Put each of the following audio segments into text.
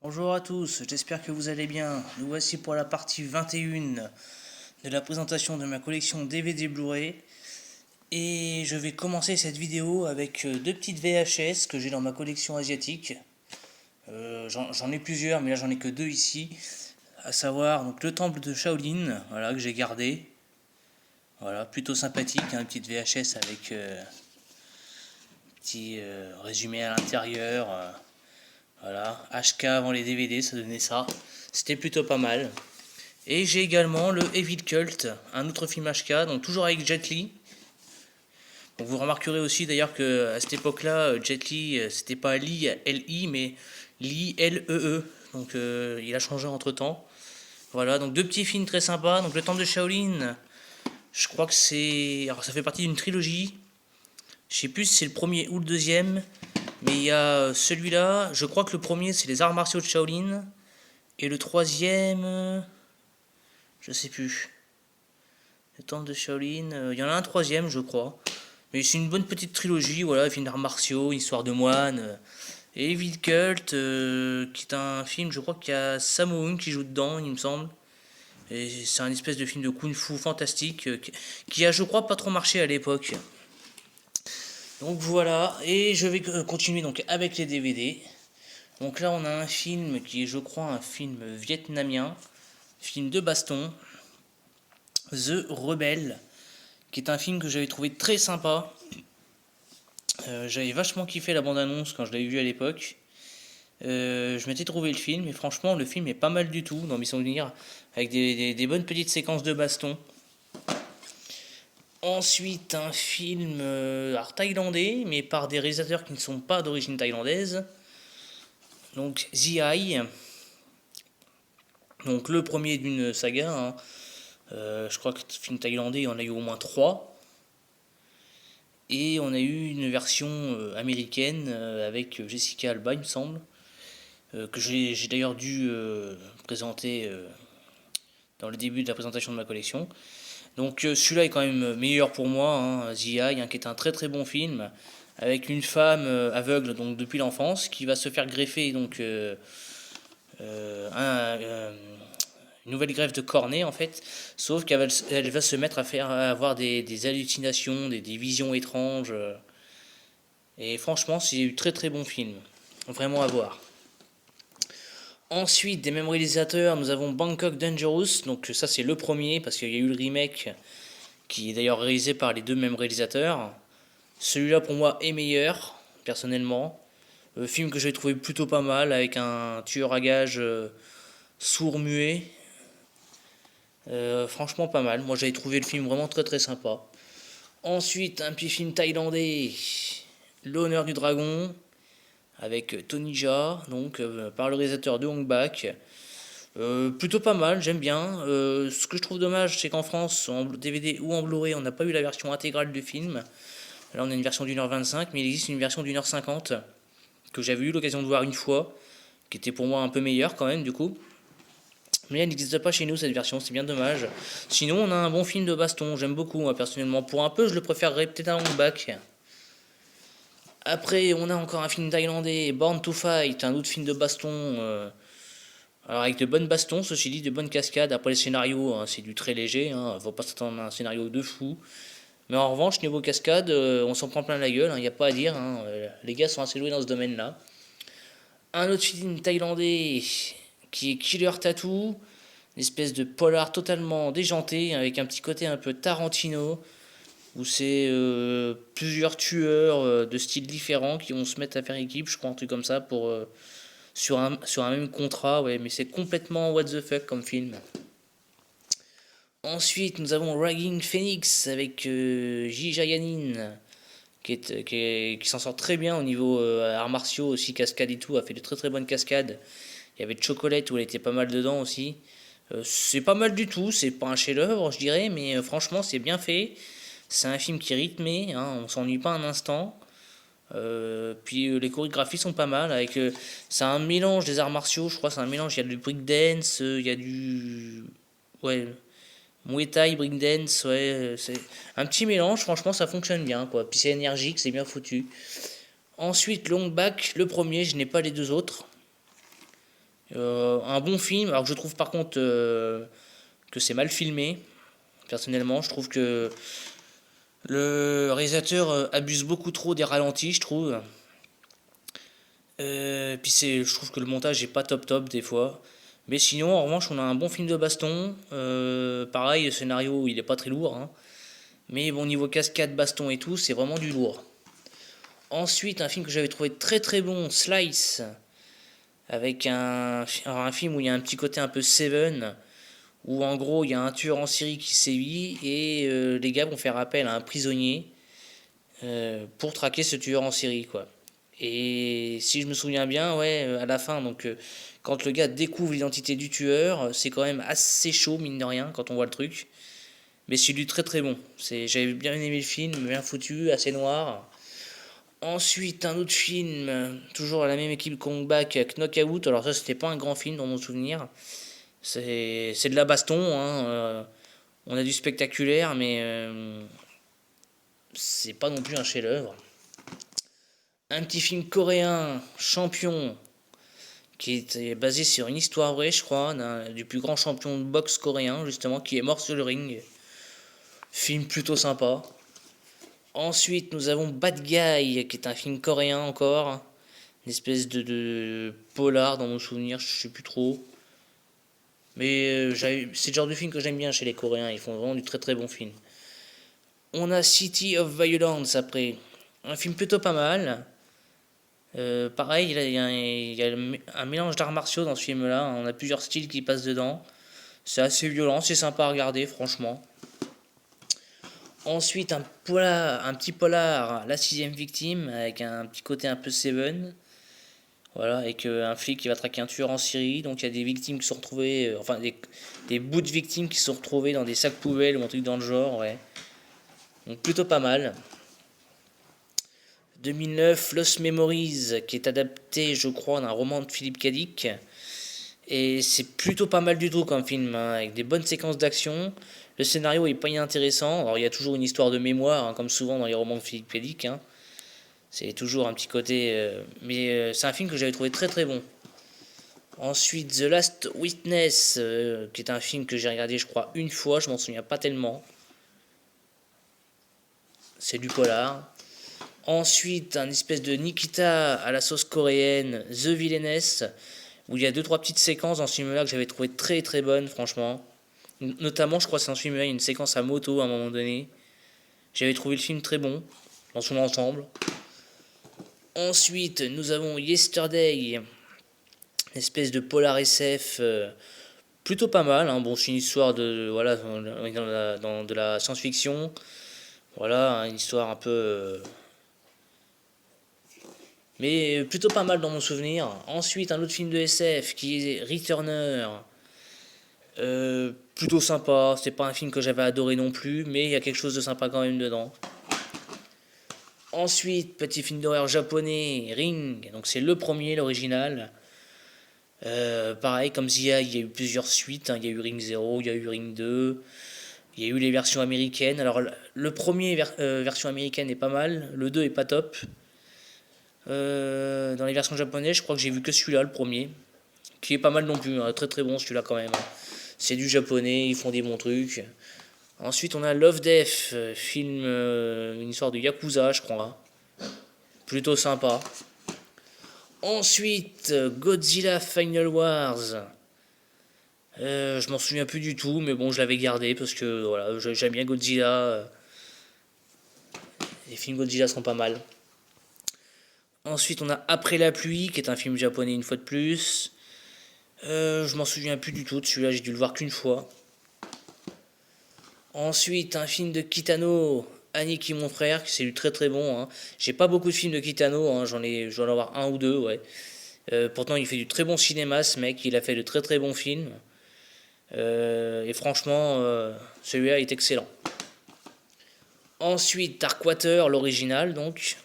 Bonjour à tous, j'espère que vous allez bien. Nous voici pour la partie 21 de la présentation de ma collection DVD Blu-ray. Et je vais commencer cette vidéo avec deux petites VHS que j'ai dans ma collection asiatique. J'en ai plusieurs, mais là j'en ai que deux ici. À savoir donc le temple de Shaolin, voilà, que j'ai gardé. Voilà, plutôt sympathique, hein, une petite VHS avec petit résumé à l'intérieur. Voilà, HK avant les DVD, ça donnait ça. C'était plutôt pas mal. Et j'ai également le Evil Cult, un autre film HK, donc toujours avec Jet Li. Donc vous remarquerez aussi d'ailleurs que à cette époque-là, Jet Li, c'était pas Li L-I, mais Li L-E-E. Donc il a changé entre temps. Voilà, donc deux petits films très sympas. Donc le Temple de Shaolin, je crois que c'est. Alors ça fait partie d'une trilogie. Je sais plus si c'est le premier ou le deuxième. Mais il y a celui-là, je crois que le premier c'est les arts martiaux de Shaolin. Et le troisième, je sais plus. Le temple de Shaolin, il y en a un troisième, je crois. Mais c'est une bonne petite trilogie, voilà, film d'arts martiaux, histoire de moine. Et Evil Cult, qui est un film, je crois qu'il y a Sammo Hung qui joue dedans, il me semble. Et c'est un espèce de film de kung-fu fantastique qui a, je crois, pas trop marché à l'époque. Donc voilà, et je vais continuer donc avec les DVD. Donc là, on a un film qui est, je crois, un film vietnamien, film de baston, The Rebel, qui est un film que j'avais trouvé très sympa. J'avais vachement kiffé la bande-annonce quand je l'avais vu à l'époque. Je m'étais trouvé le film et franchement le film est pas mal du tout dans mes souvenirs avec des bonnes petites séquences de baston. Ensuite un film thaïlandais mais par des réalisateurs qui ne sont pas d'origine thaïlandaise. Donc The Eye. Donc le premier d'une saga. Hein. Je crois que le film thaïlandais il y en a eu au moins 3. Et on a eu une version américaine avec Jessica Alba, il me semble, que j'ai d'ailleurs dû présenter dans le début de la présentation de ma collection. Donc celui-là est quand même meilleur pour moi, hein, The Eye, hein, qui est un très très bon film, avec une femme aveugle donc depuis l'enfance qui va se faire greffer donc une nouvelle greffe de cornée en fait, sauf qu'elle va se mettre à avoir des hallucinations, des visions étranges. Et franchement, c'est un très très bon film. Vraiment à voir. Ensuite, des mêmes réalisateurs, nous avons Bangkok Dangerous. Donc ça, c'est le premier, parce qu'il y a eu le remake, qui est d'ailleurs réalisé par les deux mêmes réalisateurs. Celui-là, pour moi, est meilleur, personnellement. Film que j'ai trouvé plutôt pas mal, avec un tueur à gages sourd-muet. Franchement, pas mal. Moi, j'avais trouvé le film vraiment très très sympa. Ensuite, un petit film thaïlandais, L'honneur du dragon, avec Tony Jaa, donc par le réalisateur de Hong Bak. Plutôt pas mal, j'aime bien. Ce que je trouve dommage, c'est qu'en France, en DVD ou en Blu-ray, on n'a pas eu la version intégrale du film. Là, on a une version d'1h25, mais il existe une version d'1h50 que j'avais eu l'occasion de voir une fois, qui était pour moi un peu meilleure quand même, du coup. Mais elle n'existe pas chez nous cette version, c'est bien dommage. Sinon, on a un bon film de baston, j'aime beaucoup, moi personnellement. Pour un peu, je le préférerais peut-être à Hong Bak. Après, on a encore un film thaïlandais, Born to Fight, un autre film de baston. Alors avec de bonnes bastons, ceci dit, de bonnes cascades. Après les scénarios, hein, c'est du très léger, hein, faut pas s'attendre à un scénario de fou. Mais en revanche, niveau cascade, on s'en prend plein la gueule, il n'y a pas à dire. Hein, les gars sont assez doués dans ce domaine-là. Un autre film thaïlandais qui est Killer Tattoo, une espèce de polar totalement déjanté, avec un petit côté un peu Tarantino, où c'est plusieurs tueurs de styles différents qui vont se mettre à faire équipe, je crois, un truc comme ça, sur un même contrat, ouais, mais c'est complètement what the fuck comme film. Ensuite, nous avons Ragging Phoenix avec Ji Yanin, qui s'en sort très bien au niveau arts martiaux, aussi cascade et tout, a fait de très très bonnes cascades. Il y avait Chocolate où elle était pas mal dedans aussi. C'est pas mal du tout, c'est pas un chef-d'œuvre, je dirais, mais franchement, c'est bien fait. C'est un film qui est rythmé, hein, on s'ennuie pas un instant. Puis les chorégraphies sont pas mal. C'est un mélange des arts martiaux, je crois. C'est un mélange. Il y a du breakdance, il y a du. Ouais. Muay Thai, breakdance, ouais. C'est un petit mélange, franchement, ça fonctionne bien, quoi. Puis c'est énergique, c'est bien foutu. Ensuite, Long Back, le premier, je n'ai pas les deux autres. Un bon film, alors que je trouve par contre que c'est mal filmé. Personnellement, je trouve que le réalisateur abuse beaucoup trop des ralentis, je trouve. Puis je trouve que le montage est pas top top des fois. Mais sinon, en revanche, on a un bon film de baston. Pareil, le scénario, il est pas très lourd, hein. Mais bon, niveau cascade, baston et tout, c'est vraiment du lourd. Ensuite, un film que j'avais trouvé très très bon, Slice, avec un film où il y a un petit côté un peu Seven, où en gros, il y a un tueur en série qui sévit et les gars vont faire appel à un prisonnier pour traquer ce tueur en série, quoi. Et si je me souviens bien, ouais, à la fin, donc quand le gars découvre l'identité du tueur, c'est quand même assez chaud, mine de rien, quand on voit le truc. Mais c'est du très très bon. J'avais bien aimé le film, bien foutu, assez noir. Ensuite, un autre film, toujours à la même équipe Kong Bak, Knockout. Alors ça, c'était pas un grand film dans mon souvenir. C'est de la baston, hein. On a du spectaculaire, mais c'est pas non plus un chef-d'œuvre. Un petit film coréen, Champion, qui était basé sur une histoire vraie, je crois, du plus grand champion de boxe coréen, justement, qui est mort sur le ring. Film plutôt sympa. Ensuite, nous avons Bad Guy, qui est un film coréen encore. Une espèce de polar dans mon souvenir, je sais plus trop. Mais c'est le genre de film que j'aime bien chez les Coréens, ils font vraiment du très très bon film. On a City of Violence après. Un film plutôt pas mal. Pareil, il y a un mélange d'arts martiaux dans ce film-là. On a plusieurs styles qui passent dedans. C'est assez violent, c'est sympa à regarder, franchement. Ensuite, un petit polar, La sixième victime, avec un petit côté un peu Seven. Voilà, avec un flic qui va traquer un tueur en Syrie. Donc il y a des victimes qui sont retrouvées, enfin des bouts de victimes qui sont retrouvés dans des sacs poubelles ou un truc dans le genre, ouais. Donc plutôt pas mal. 2009, Lost Memories, qui est adapté, je crois, d'un roman de Philippe Cadic. Et c'est plutôt pas mal du tout comme film, hein, avec des bonnes séquences d'action. Le scénario est pas inintéressant. Alors il y a toujours une histoire de mémoire, hein, comme souvent dans les romans de Philippe Cadic, hein. C'est toujours un petit côté... mais c'est un film que j'avais trouvé très très bon. Ensuite, The Last Witness, qui est un film que j'ai regardé, je crois, une fois. Je m'en souviens pas tellement. C'est du polar. Ensuite, un espèce de Nikita à la sauce coréenne, The Villainess, où il y a deux trois petites séquences dans ce film-là que j'avais trouvé très très bonnes, franchement. Notamment, je crois que c'est dans ce film-là, il y a une séquence à moto à un moment donné. J'avais trouvé le film très bon, dans son ensemble. Ensuite, nous avons Yesterday, une espèce de polar SF plutôt pas mal, hein. Bon, c'est une histoire voilà, dans de la science-fiction. Voilà, hein, une histoire un peu... mais plutôt pas mal dans mon souvenir. Ensuite, un autre film de SF qui est Returner. Plutôt sympa. C'est pas un film que j'avais adoré non plus, mais il y a quelque chose de sympa quand même dedans. Ensuite, petit film d'horreur japonais, Ring. Donc c'est le premier, l'original. Pareil, comme Zia, il y a eu plusieurs suites, hein. Il y a eu Ring 0, il y a eu Ring 2. Il y a eu les versions américaines. Alors le premier version américaine est pas mal. Le 2 est pas top. Dans les versions japonaises, je crois que j'ai vu que celui-là, le premier. Qui est pas mal non plus, hein. Très très bon celui-là quand même, hein. C'est du japonais, ils font des bons trucs. Ensuite, on a Love Death, film, une histoire de Yakuza, je crois. Plutôt sympa. Ensuite, Godzilla Final Wars. Je m'en souviens plus du tout, mais bon, je l'avais gardé parce que voilà, j'aime bien Godzilla. Les films Godzilla sont pas mal. Ensuite, on a Après la pluie, qui est un film japonais une fois de plus. Je m'en souviens plus du tout de celui-là, j'ai dû le voir qu'une fois. Ensuite, un film de Kitano, Annick et mon frère, qui c'est du très très bon, hein. J'ai pas beaucoup de films de Kitano, hein, je dois en avoir un ou deux, ouais. Pourtant, il fait du très bon cinéma, ce mec, il a fait de très très bons films. Et franchement, celui-là est excellent. Ensuite, Darkwater, l'original, donc.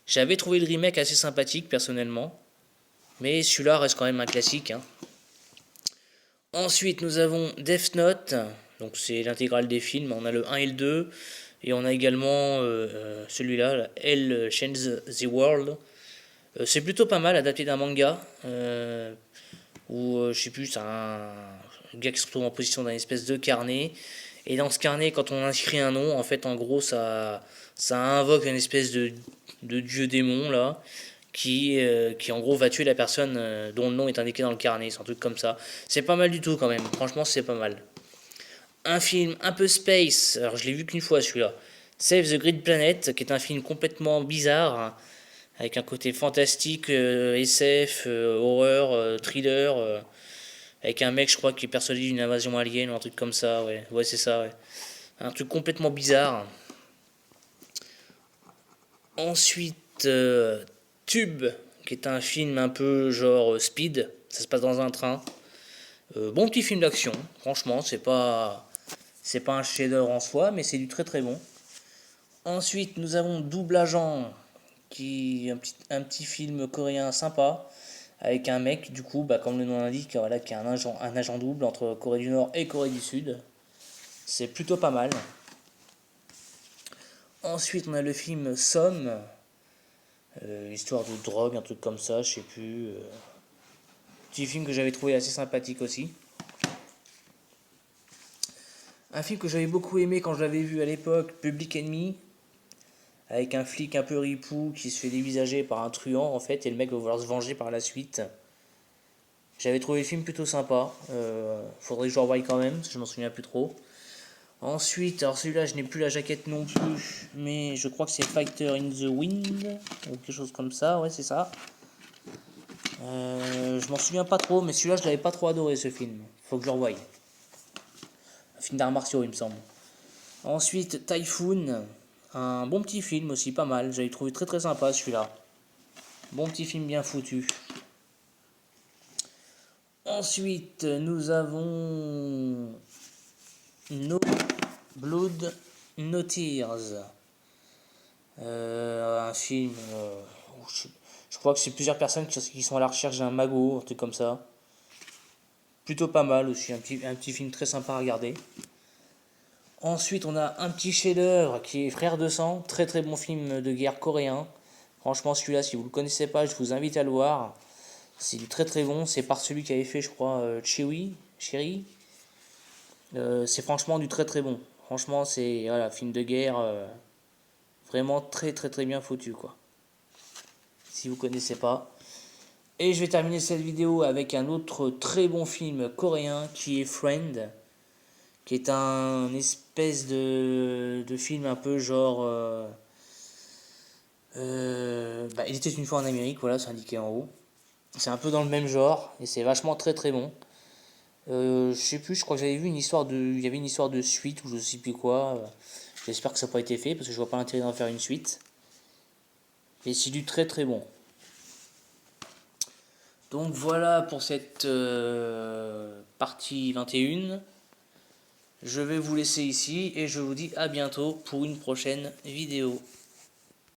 J'avais trouvé le remake assez sympathique, personnellement. Mais celui-là reste quand même un classique, hein. Ensuite, nous avons Death Note. Donc, c'est l'intégrale des films. On a le 1 et le 2. Et on a également celui-là, Hell Changes the World. C'est plutôt pas mal, adapté d'un manga. Où, je sais plus, c'est un gars qui se retrouve en position d'un espèce de carnet. Et dans ce carnet, quand on inscrit un nom, en fait, en gros, ça invoque une espèce de dieu démon, là, qui en gros va tuer la personne dont le nom est indiqué dans le carnet. C'est un truc comme ça. C'est pas mal du tout, quand même. Franchement, c'est pas mal. Un film un peu space, alors je l'ai vu qu'une fois celui-là. Save the Great Planet, qui est un film complètement bizarre, hein, avec un côté fantastique, SF, horreur, thriller, avec un mec, je crois, qui est persuadé d'une invasion alien ou un truc comme ça, ouais. Ouais, c'est ça, ouais. Un truc complètement bizarre. Ensuite, Tube, qui est un film un peu genre Speed. Ça se passe dans un train. Bon petit film d'action. Franchement, c'est pas un chef-d'œuvre en soi, mais c'est du très très bon. Ensuite, nous avons Double Agent, qui est un petit film coréen sympa, avec un mec, du coup, bah, comme le nom l'indique, voilà, qui est un agent double entre Corée du Nord et Corée du Sud. C'est plutôt pas mal. Ensuite, on a le film Somme, histoire de drogue, un truc comme ça, je sais plus. Petit film que j'avais trouvé assez sympathique aussi. Un film que j'avais beaucoup aimé quand je l'avais vu à l'époque, Public Enemy, avec un flic un peu ripou qui se fait dévisager par un truand en fait, et le mec va vouloir se venger par la suite. J'avais trouvé le film plutôt sympa, faudrait que je le revoie quand même, parce que je m'en souviens plus trop. Ensuite, alors celui-là je n'ai plus la jaquette non plus, mais je crois que c'est Fighter in the Wind, ou quelque chose comme ça, ouais c'est ça. Je m'en souviens pas trop, mais celui-là je l'avais pas trop adoré ce film, faut que je le revoie. Un film d'arts martiaux il me semble. Ensuite, Typhoon, un bon petit film aussi, pas mal, j'avais trouvé très très sympa celui-là. Bon petit film bien foutu. Ensuite, nous avons No Blood, No Tears. Un film. Je crois que c'est plusieurs personnes qui sont à la recherche d'un magot, un truc comme ça. Plutôt pas mal aussi, un petit film très sympa à regarder. Ensuite, on a un petit chef-d'œuvre qui est Frères de sang, très très bon film de guerre coréen. Franchement, celui-là, si vous ne le connaissez pas, je vous invite à le voir. C'est du très très bon, c'est par celui qui avait fait, je crois, Cherry. C'est franchement du très très bon. Franchement, c'est voilà, film de guerre vraiment très très très bien foutu, quoi. Si vous connaissez pas. Et je vais terminer cette vidéo avec un autre très bon film coréen qui est Friend, qui est un espèce de film un peu genre... il était une fois en Amérique, voilà, c'est indiqué en haut. C'est un peu dans le même genre, et c'est vachement très très bon. Je sais plus, je crois que j'avais vu il y avait une histoire de suite, ou je sais plus quoi. J'espère que ça n'a pas été fait, parce que je vois pas l'intérêt d'en faire une suite. Et c'est du très très bon. Donc voilà pour cette partie 21. Je vais vous laisser ici et je vous dis à bientôt pour une prochaine vidéo.